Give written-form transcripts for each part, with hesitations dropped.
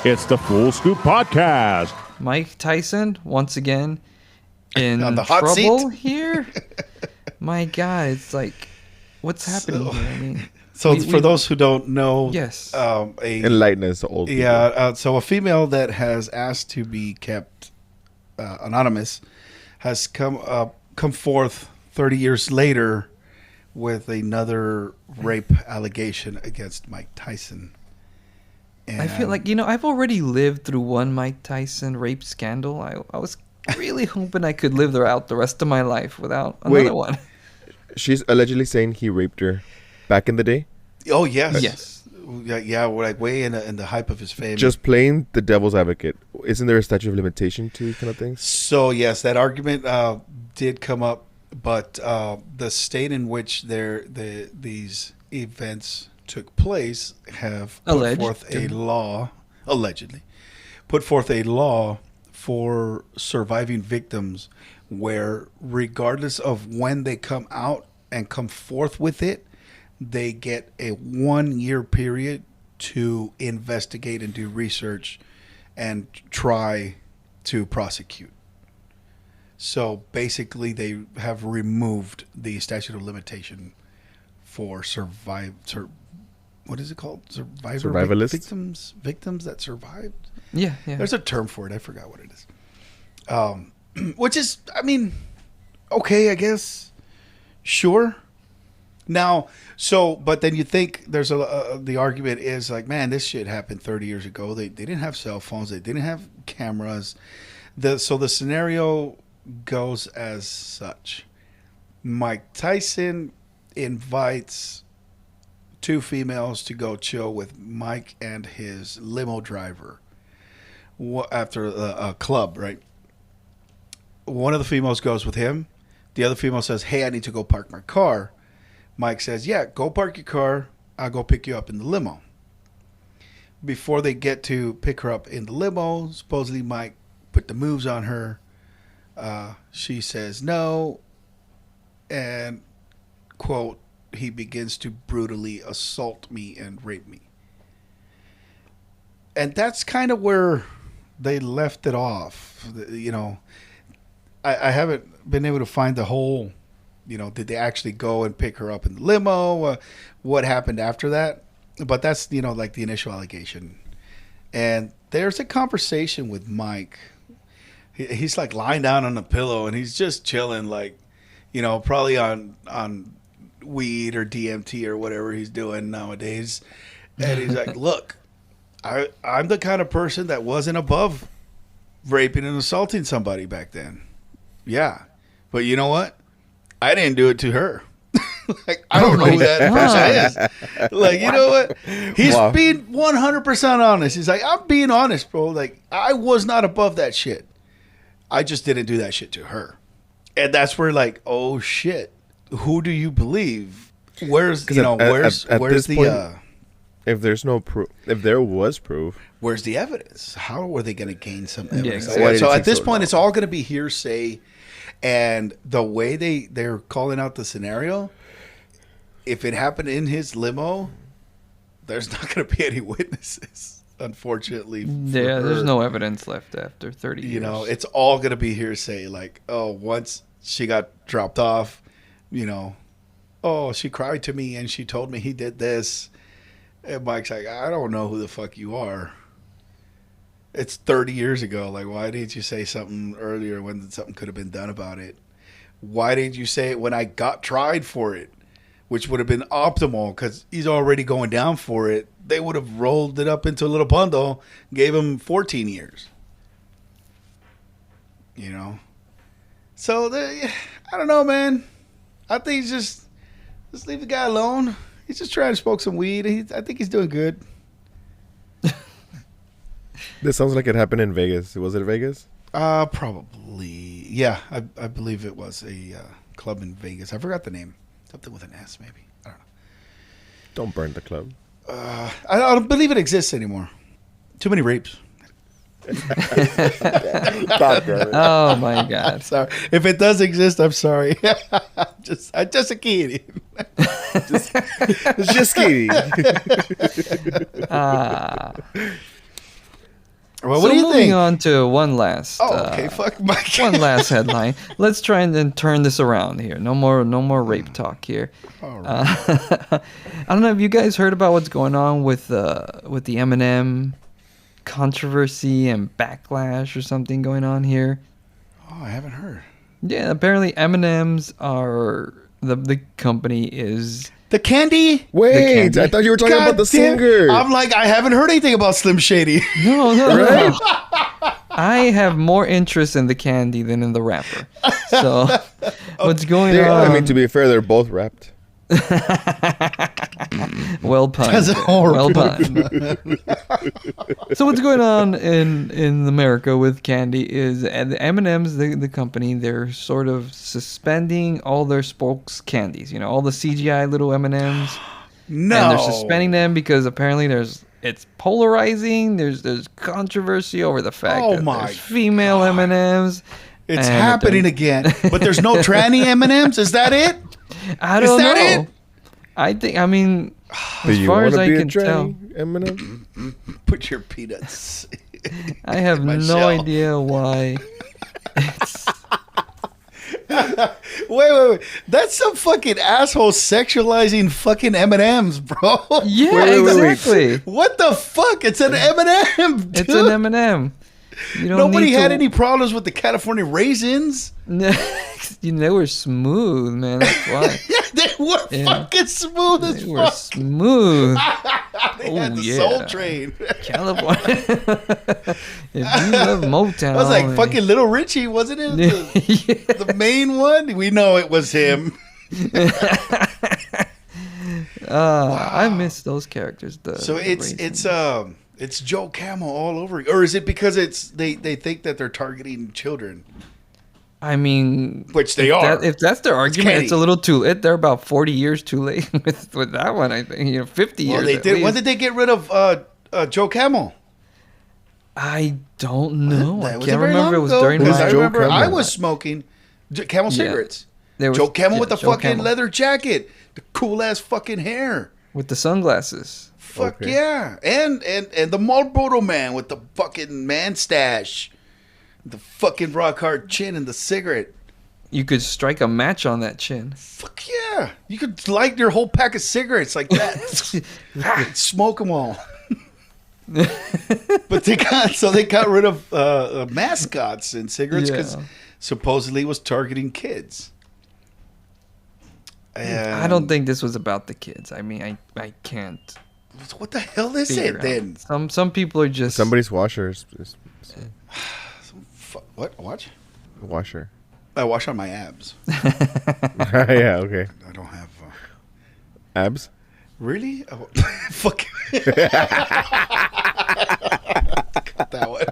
It's the Full Scoop Podcast. Mike Tyson, once again, in On the hot trouble seat? here. My God, it's like, what's happening here? I mean, So for those who don't know, yes, Enlighten us, old people. yeah, so a female that has asked to be kept anonymous has come forth 30 years later with another rape allegation against Mike Tyson. And I feel like, I've already lived through one Mike Tyson rape scandal. I was really hoping I could live out the rest of my life without another one. She's allegedly saying he raped her back in the day. Oh yes, Yes. yeah. We're like way in the hype of his fame. Just playing the devil's advocate. Isn't there a statute of limitation to these kind of things? So yes, that argument did come up, but the state in which these events took place have put forth a law, allegedly, put forth a law for surviving victims where regardless of when they come out and come forth with it, they get a 1-year period to investigate and do research and try to prosecute. So basically they have removed the statute of limitation for what is it called? Survivalists? Victims that survived? Yeah. There's a term for it. I forgot what it is. Which is, I mean, okay, I guess. Sure. Now, but then you think there's the argument is like, man, this shit happened 30 years ago. They didn't have cell phones. They didn't have cameras. So the scenario goes as such. Mike Tyson invites 2 females to go chill with Mike and his limo driver after a club, right? One of the females goes with him. The other female says, hey, I need to go park my car. Mike says, yeah, go park your car. I'll go pick you up in the limo. Before they get to pick her up in the limo, supposedly Mike put the moves on her. She says no. And, quote, he begins to brutally assault me and rape me. And that's kind of where they left it off. I haven't been able to find the whole, did they actually go and pick her up in the limo? What happened after that? But that's, like the initial allegation. And there's a conversation with Mike. He's like lying down on a pillow and he's just chilling, like, probably on weed or DMT or whatever he's doing nowadays. And he's like, look, I'm the kind of person that wasn't above raping and assaulting somebody back then. Yeah. But you know what? I didn't do it to her. Like, I don't know who that person is. Like, you know what? He's being 100% honest. He's like, I'm being honest, bro. Like, I was not above that shit. I just didn't do that shit to her. And that's where, like, oh shit. Who do you believe? Where's the if there's no proof, if there was proof, where's the evidence? How were they going to gain some evidence? Yeah, so at this point, it's all going to be hearsay, and the way they're calling out the scenario, if it happened in his limo, there's not going to be any witnesses. Unfortunately, there's no evidence left after 30 years. It's all going to be hearsay. Like, oh, once she got dropped off. She cried to me and she told me he did this. And Mike's like, I don't know who the fuck you are. It's 30 years ago. Like, why didn't you say something earlier when something could have been done about it? Why didn't you say it when I got tried for it? Which would have been optimal because he's already going down for it. They would have rolled it up into a little bundle, gave him 14 years. So, I don't know, man. I think just leave the guy alone. He's just trying to smoke some weed. I think he's doing good. This sounds like it happened in Vegas. Was it Vegas? Probably. Yeah, I believe it was a club in Vegas. I forgot the name. Something with an S, maybe. I don't know. Don't burn the club. I don't believe it exists anymore. Too many rapes. Oh my God! Sorry, if it does exist, I'm sorry. I'm just a kid. Just kidding. Well, So what do you moving think? on to one last. Oh, okay. Fuck Mike. One last headline. Let's try and then turn this around here. No more rape talk here. All right. I don't know if you guys heard about what's going on with the M&M controversy and backlash or something going on here. Oh, I haven't heard. Yeah, apparently M&Ms are the company is The candy? Wait, candy. I thought you were talking about the damn- singer. I'm like, I haven't heard anything about Slim Shady. no. I have more interest in the candy than in the rapper. So what's going on? I mean, to be fair, they're both wrapped. Well pun. That's horrible. Well pun. So what's going on in America with candy is the M&M's, the company, they're sort of suspending all their spokes candies. You know, all the CGI little M&M's. No. And they're suspending them because apparently it's polarizing. There's controversy over the fact that there's female M&Ms. It's and happening again. But there's no tranny M&Ms? Is that it? I don't that know. it? I mean, Do as you far as wanna I be a can tell, tranny, Eminem? Put your peanuts. I have my no shell. idea why. It's, Wait. That's some fucking asshole sexualizing fucking M&Ms, bro. yeah, wait. exactly. What the fuck? It's an M&M, dude. It's an M&M. You don't Nobody need had to, any problems with the California raisins. They were smooth, man. That's why. They were Yeah. fucking smooth as They were fuck. smooth. They had Oh, the yeah. Soul Train. California. If you love Motown. I was like, fucking Little Richie, wasn't it? Yeah. The main one? We know it was him. I miss those characters. So the raisins. it's Joe Camel all over. Or is it because they think that they're targeting children? I mean, Which they if are. if that's their argument, candy. it's a little too late. They're about 40 years too late with that one. I think 50 Well, years. they at did. When least. did they get rid of Joe Camel? I don't know. I That wasn't can't very remember. It long was ago, during 'cause my. I Joe remember I Camel? was smoking Camel Yeah. cigarettes. There was- Joe Camel yeah, with the Joe fucking Camel. leather jacket, the cool ass fucking hair. With the sunglasses. Fuck Okay. yeah, and the Marlboro man with the fucking man stash, the fucking rock hard chin and the cigarette. You could strike a match on that chin. Fuck yeah, you could light your whole pack of cigarettes like that, smoke them all. But they got rid of mascots and cigarettes because Yeah. supposedly it was targeting kids. I don't think this was about the kids. I mean, I can't What the hell is figure it then? out. Some people are just Somebody's washer is What? Watch? washer. I wash on my abs. Yeah, okay. I don't have. Abs? Really? Oh, fuck. Got that one.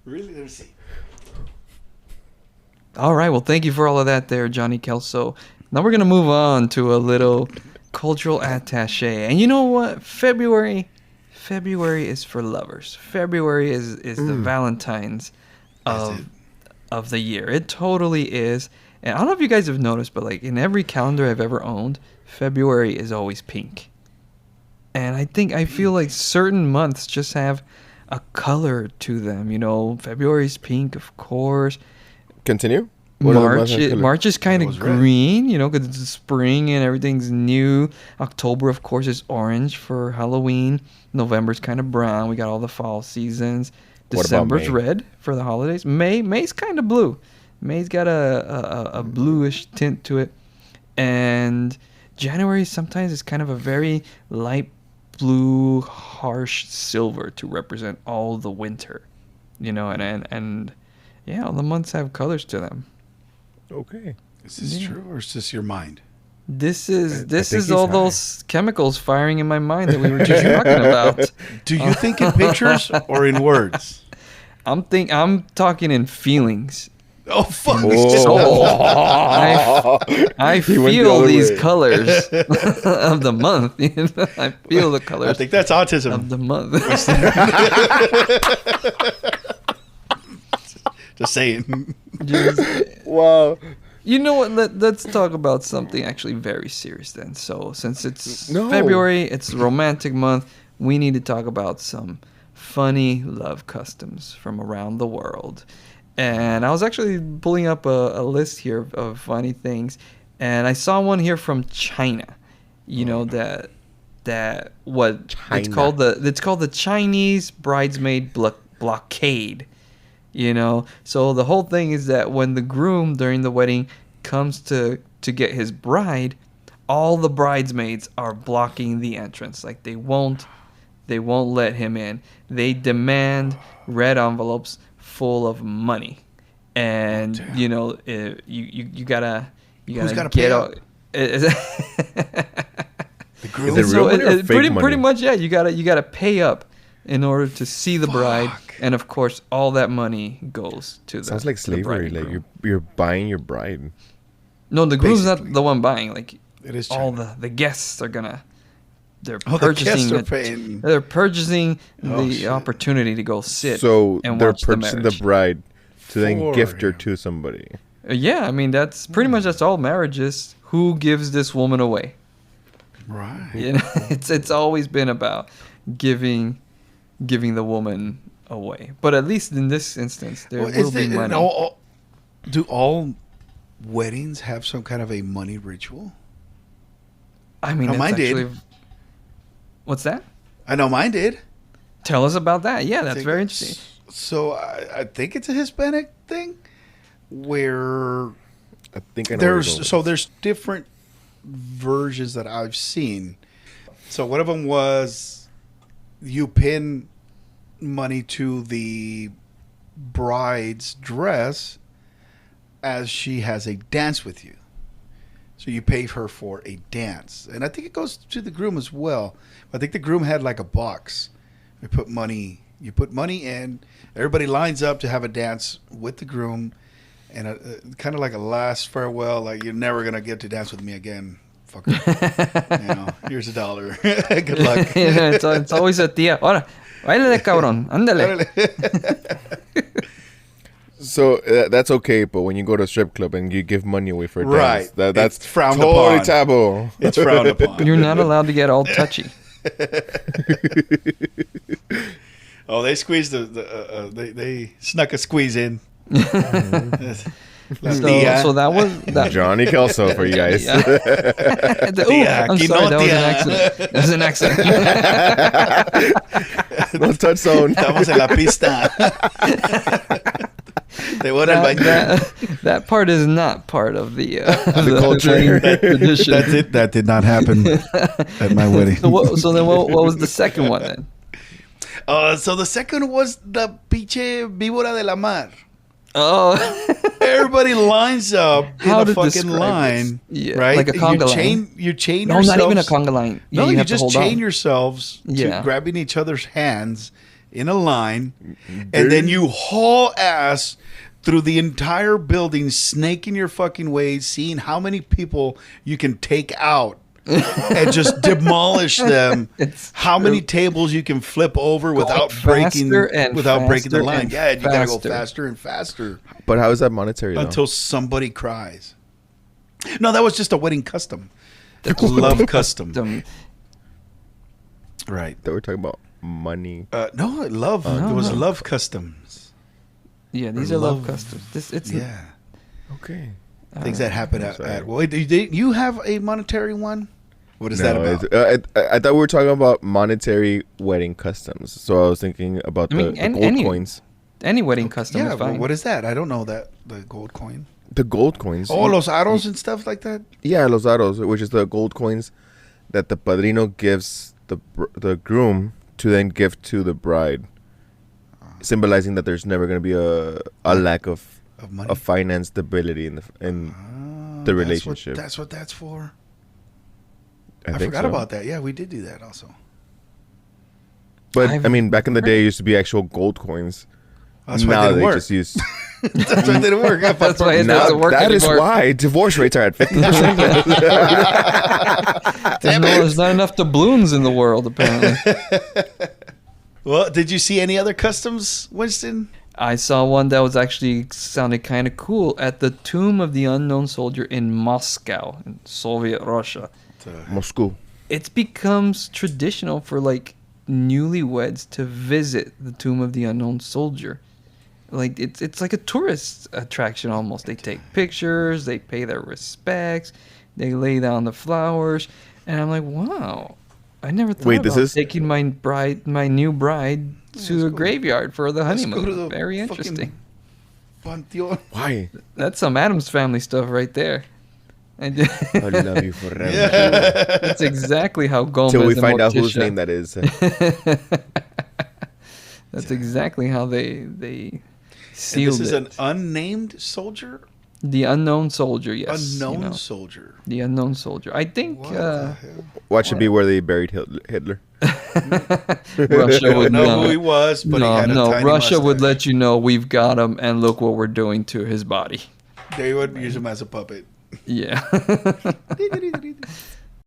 Really? Let me see. All right. Well, thank you for all of that there, Johnny Kelso. Now we're going to move on to a little cultural attaché. And you know what? February is for lovers. February is the Valentine's of the year. It totally is. And I don't know if you guys have noticed, but like in every calendar I've ever owned, February is always pink. And I feel like certain months just have a color to them. You know, February's pink, of course. Continue? What other months have color? March is kind It of was red. green, you know, because it's spring and everything's new. October, of course, is orange for Halloween. November's kind of brown. We got all the fall seasons. What about December's May? red for the holidays. May's kind of blue. May's got a bluish tint to it. And January sometimes is kind of a very light blue, harsh silver to represent all the winter. You know, and yeah, all the months have colors to them. Okay. Is this true or is this your mind? This is think he's all high. those chemicals firing in my mind that we were just talking about. Do you think in pictures or in words? I'm talking in feelings. Oh fuck! I He went the feel other these way. colors of the month. You know? I feel the I colors think that's autism. of the month. Just saying. Wow. You know what? Let's talk about something actually very serious then. So since it's No. February, it's a romantic month. We need to talk about some funny love customs from around the world. And I was actually pulling up a list here of funny things, and I saw one here from China. You know that what it's China. called the Chinese bridesmaid blockade. You know, so the whole thing is that when the groom during the wedding comes to get his bride, all the bridesmaids are blocking the entrance. Like they won't let him in. They demand red envelopes full of money, and you know you gotta gotta get pay out. The groom. Is it real money or fake pretty money? much, yeah. You gotta pay up in order to see the bride, and of course, all that money goes to the. Sounds like to the bride slavery. and Like groom. you're buying your bride. No, the groom's Basically. not the one buying. Like It is all China. the guests are gonna. They're Oh, the purchasing. guests are paying. They're purchasing Oh, the shit. opportunity to go sit. So and they're watch the purchasing the marriage. bride to then For gift her him. to somebody. Yeah, I mean that's pretty much that's all marriage is. Who gives this woman away? Right. You know, it's always been about giving the woman away. But at least in this instance, there will be money. Do all weddings have some kind of a money ritual? I mean, No, it's mine did. actually. What's that? I know mine did. Tell us about that. Yeah, that's Think very it's- interesting. So I think it's a Hispanic thing, where I think I know. where you're going with there's different versions that I've seen. So one of them was you pin money to the bride's dress as she has a dance with you. So you pay her for a dance, and I think it goes to the groom as well. I think the groom had like a box. You put money in. Everybody lines up to have a dance with the groom, and kind of like a last farewell. Like, you're never gonna get to dance with me again, fucker. Here's $1. Good luck. Yeah, it's always a tía. Ahora, bailale, cabrón. Ándale. So that's okay, but when you go to a strip club and you give money away for a Right. dance, that's It's frowned totally upon. taboo. It's frowned upon. You're not allowed to get all touchy. Oh, they squeezed they snuck a squeeze in. La tía. So that was that. Johnny Kelso for you guys. Yeah. Ooh, Tía, I'm aquí sorry, no, that tía. was an accident. No touch zone. Estamos en la pista. Te voy al baño. that part is not part of the culture. tradition. That did not happen at my wedding. So then what was the second one then? So the second was the pinche víbora de la mar. Oh, Everybody lines up How in to a fucking describe line, this? Yeah, right? like a conga line. You chain no, yourselves. not even a conga line. No, you have to just hold chain on. yourselves Yeah. to grabbing each other's hands in a line, and then you haul ass through the entire building, snaking your fucking way, seeing how many people you can take out and just demolish them. It's How true. many tables you can flip over without faster breaking and breaking the faster line. and Yeah, you gotta go faster. faster and faster But how is that monetary though? until somebody cries. No, that was just a wedding custom. Love custom. Right. That we're talking about money. No, love. No, it was no. love customs. Yeah, these Or are love love. customs. It's Yeah. Okay. Things that happen at. sorry. Well, you have a monetary one? What is that about? I thought we were talking about monetary wedding customs. So I was thinking about I mean, the and gold any- coins. Any wedding custom Yeah, is fine. what is that? I don't know that. The gold coin. The gold coins. Oh, los aros and stuff like that? Yeah, los aros, which is the gold coins that the padrino gives the groom to then give to the bride, symbolizing that there's never going to be a lack of money? of finance stability in Oh, the relationship. That's what that's for. I think forgot so. about that. Yeah, we did do that also. But I've I mean, back in the day, it used to be actual gold coins. That's why it now didn't they work. just use. That's why it didn't work. That's why it Now doesn't work that is anymore. why divorce rates are at 50%. There's not enough doubloons in the world, apparently. Well, did you see any other customs, Winston? I saw one that was actually sounded kind of cool at the Tomb of the Unknown Soldier in Moscow, in Soviet Russia. Moscow. It becomes traditional for like newlyweds to visit the tomb of the unknown soldier. Like it's like a tourist attraction almost. They take pictures, they pay their respects, they lay down the flowers, and I'm like, wow, I never thought about taking my new bride to the graveyard for the honeymoon. Very interesting. Panteon. Why? That's some Addams Family stuff right there. I love you forever. Yeah. That's exactly how Gomez. Till we and find out Morticia, whose name that is. That's exactly how they sealed it. This is an unnamed soldier? The unknown soldier, yes. Unknown soldier. The unknown soldier. I think What the hell? Watch it be where they buried Hitler. Russia would know who he was, but he had a tiny Russia would mustache. let you know we've got him, and look what we're doing to his body. They would use him as a puppet. Yeah.